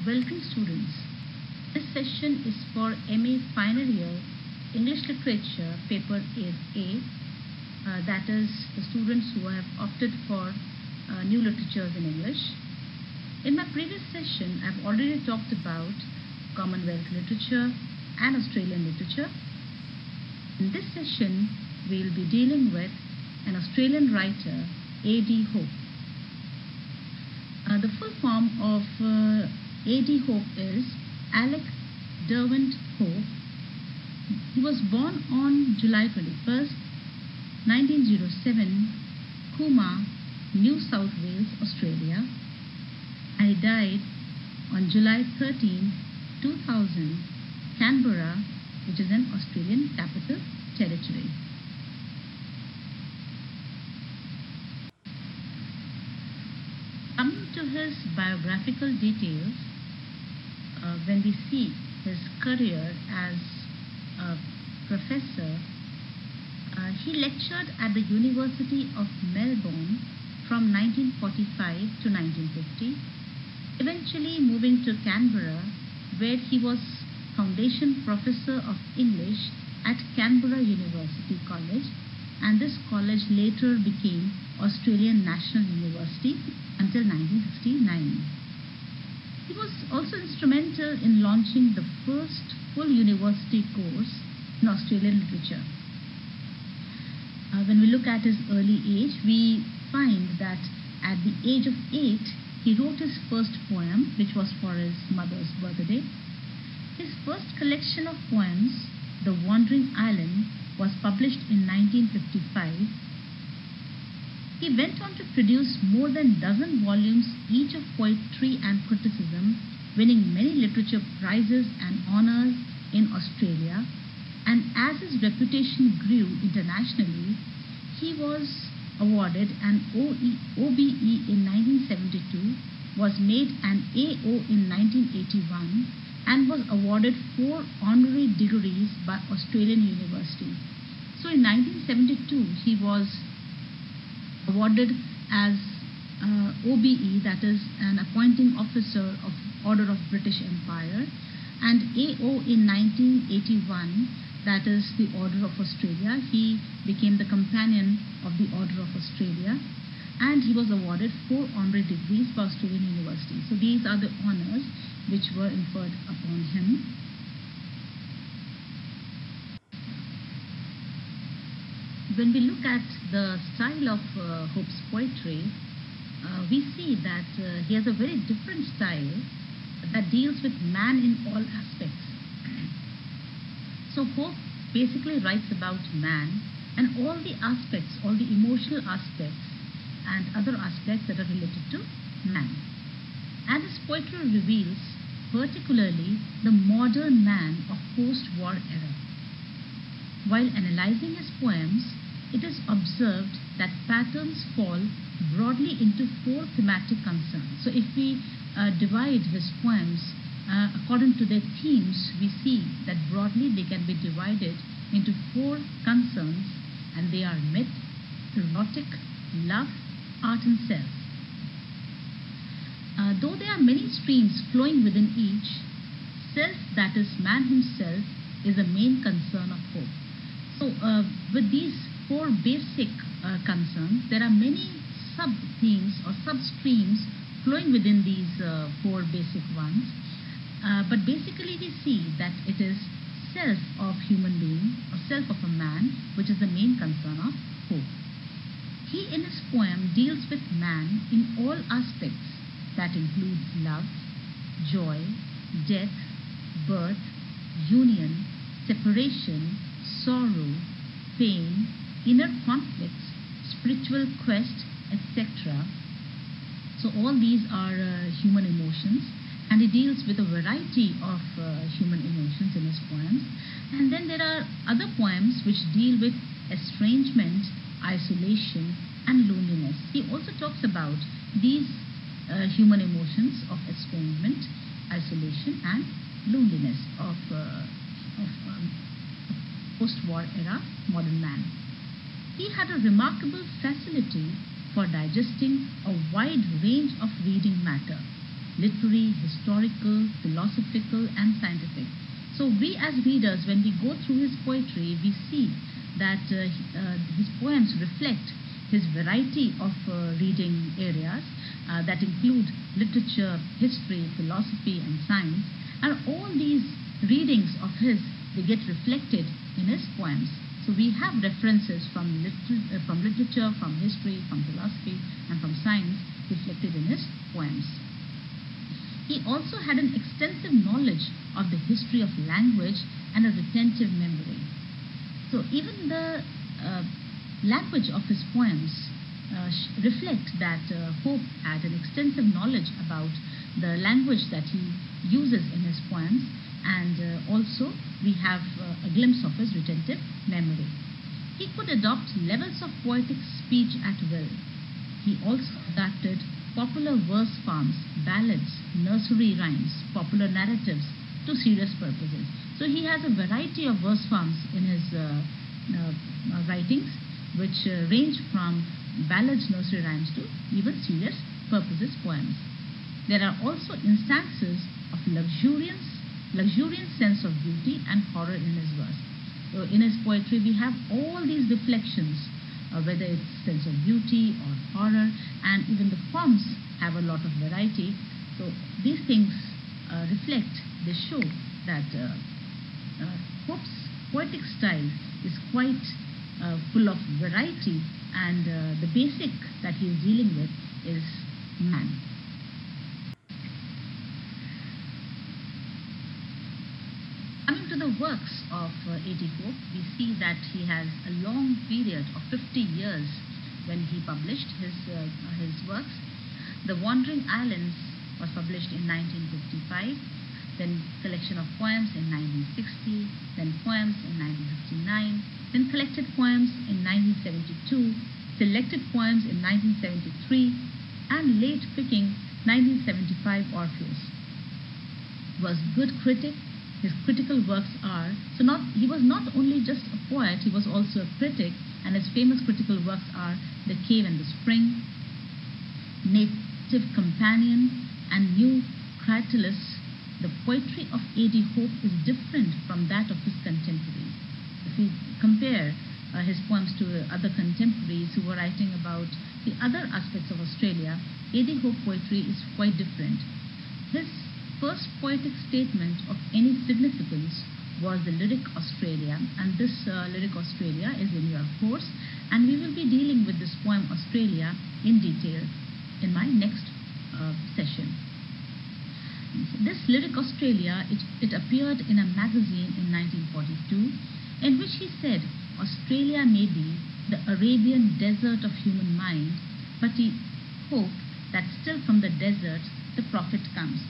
Welcome students. This session is for MA final year English Literature paper A, that is the students who have opted for new literatures in English. In my previous session, I've already talked about Commonwealth literature and Australian literature. In this session, we'll be dealing with an Australian writer, A.D. Hope. The full form of A.D. Hope is Alec Derwent Hope. He was born on July 21st, 1907, Cooma, New South Wales, Australia, and he died on July 13, 2000, Canberra, which is an Australian Capital Territory. Coming to his biographical details, when we see his career as a professor, he lectured at the University of Melbourne from 1945 to 1950, eventually moving to Canberra, where he was Foundation Professor of English at Canberra University College, and this college later became Australian National University until 1969. He was also instrumental in launching the first full university course in Australian literature. When we look at his early age, we find that at the age of 8, he wrote his first poem, which was for his mother's birthday. His first collection of poems, The Wandering Island, was published in 1955. He went on to produce more than a dozen volumes each of poetry and criticism, winning many literature prizes and honors in Australia. And as his reputation grew internationally, he was awarded an OBE in 1972, was made an AO in 1981, and was awarded 4 honorary degrees by Australian University. So in 1972, he was awarded as OBE, that is an appointing officer of Order of British Empire, and AO in 1981, that is the Order of Australia. He became the companion of the Order of Australia, and he was awarded 4 honorary degrees by Australian University. So these are the honors which were conferred upon him. When we look at the style of Hope's poetry, we see that he has a very different style that deals with man in all aspects. So Hope basically writes about man and all the aspects, all the emotional aspects and other aspects that are related to man. And his poetry reveals particularly the modern man of post-war era. While analyzing his poems, it is observed that patterns fall broadly into 4 thematic concerns. So if we divide his poems according to their themes, we see that broadly they can be divided into 4 concerns, and they are myth, erotic, love, art and self. Though there are many streams flowing within each, self, that is man himself, is the main concern of Hope. So with these 4 basic concerns, there are many sub-themes or sub-streams flowing within these 4 basic ones. But basically we see that it is self of human being or self of a man which is the main concern of Hope. He in his poem deals with man in all aspects that includes love, joy, death, birth, union, separation, sorrow, pain, inner conflicts, spiritual quest, etc. So all these are human emotions, and he deals with a variety of human emotions in his poems. And then there are other poems which deal with estrangement, isolation and loneliness. He also talks about these human emotions of estrangement, isolation and loneliness of post-war era modern man. He had a remarkable facility for digesting a wide range of reading matter. literary, historical, philosophical, and scientific. So we as readers, when we go through his poetry, we see that his poems reflect his variety of reading areas that include literature, history, philosophy, and science. And all these readings of his, they get reflected in his poems. So we have references from literature, from history, from philosophy, and from science reflected in his poems. He also had an extensive knowledge of the history of language and a retentive memory. So even the language of his poems reflect that Hope had an extensive knowledge about the language that he uses in his poems, and also we have a glimpse of his retentive memory. He could adopt levels of poetic speech at will. He also adapted popular verse forms, ballads, nursery rhymes, popular narratives to serious purposes. So he has a variety of verse forms in his writings, which range from ballads, nursery rhymes to even serious purposes poems. There are also instances of luxuriant sense of beauty and horror in his verse. So in his poetry, we have all these reflections, whether it's sense of beauty or horror, and even the forms have a lot of variety. So these things reflect, they show that Pope's poetic style is quite full of variety, and the basic that he is dealing with is man. Coming to the works of A.T. Hope, we see that he has a long period of 50 years when he published his works. The Wandering Islands was published in 1955, then collection of poems in 1960, then poems in 1959, then collected poems in 1972, selected poems in 1973, and late picking 1975 Orpheus. He was a good critic. His critical works are, he was not only just a poet, he was also a critic, and his famous critical works are The Cave and the Spring, Native Companion, and New Cratylus. The poetry of A.D. Hope is different from that of his contemporaries. If we compare his poems to other contemporaries who were writing about the other aspects of Australia, A.D. Hope poetry is quite different. His first poetic statement of any significance was the lyric Australia, and this lyric Australia is in your course, and we will be dealing with this poem Australia in detail in my next session. This lyric Australia, it appeared in a magazine in 1942, in which he said Australia may be the Arabian desert of human mind, but he hoped that still from the desert the prophet comes.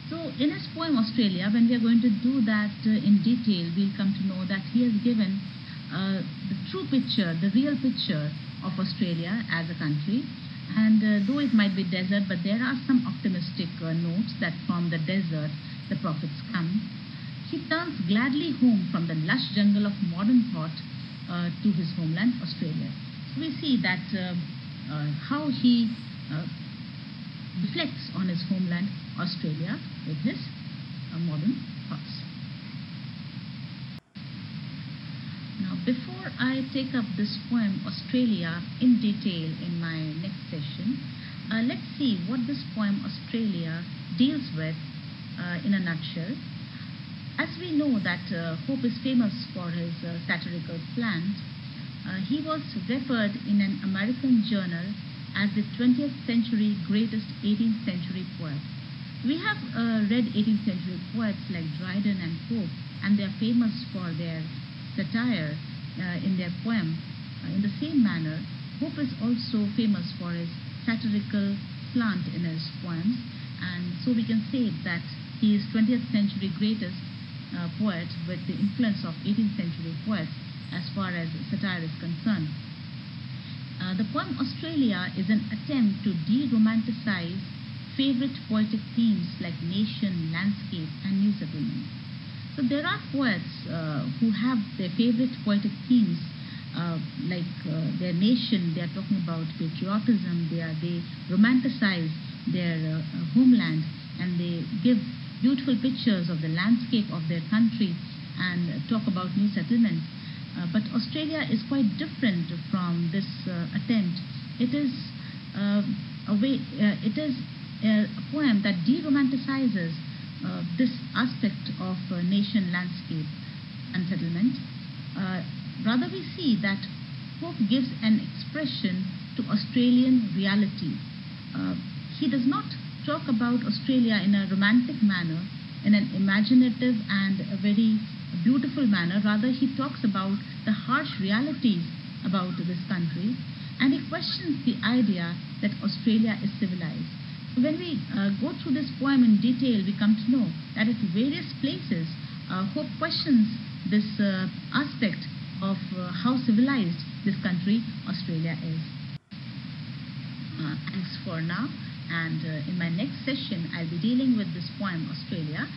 So in his poem Australia, when we are going to do that in detail, we'll come to know that he has given the true picture, the real picture of Australia as a country. And though it might be desert, but there are some optimistic notes that from the desert the prophets come. He turns gladly home from the lush jungle of modern thought to his homeland, Australia. So we see that how he reflects on his homeland, Australia, with his modern thoughts. Now, before I take up this poem, Australia, in detail in my next session, let's see what this poem, Australia, deals with in a nutshell. As we know that Hope is famous for his satirical slant, he was referred in an American journal as the 20th century greatest 18th century poet. We have read 18th century poets like Dryden and Pope, and they are famous for their satire in their poem. In the same manner, Hope is also famous for his satirical slant in his poems, and so we can say that he is 20th century greatest poet with the influence of 18th century poets as far as satire is concerned. The poem Australia is an attempt to de-romanticize favorite poetic themes like nation, landscape, and new settlement. So there are poets who have their favorite poetic themes like their nation. They are talking about patriotism. They romanticize their homeland and they give beautiful pictures of the landscape of their country and talk about new settlements. But Australia is quite different from this attempt. It is a poem that de-romanticizes this aspect of nation landscape and settlement. Rather, we see that Pope gives an expression to Australian reality. He does not talk about Australia in a romantic manner, in an imaginative and a very beautiful manner. Rather, he talks about the harsh realities about this country, and he questions the idea that Australia is civilized. When we go through this poem in detail, we come to know that at various places, Hope questions this aspect of how civilized this country, Australia, is. Thanks for now, and in my next session, I'll be dealing with this poem, Australia,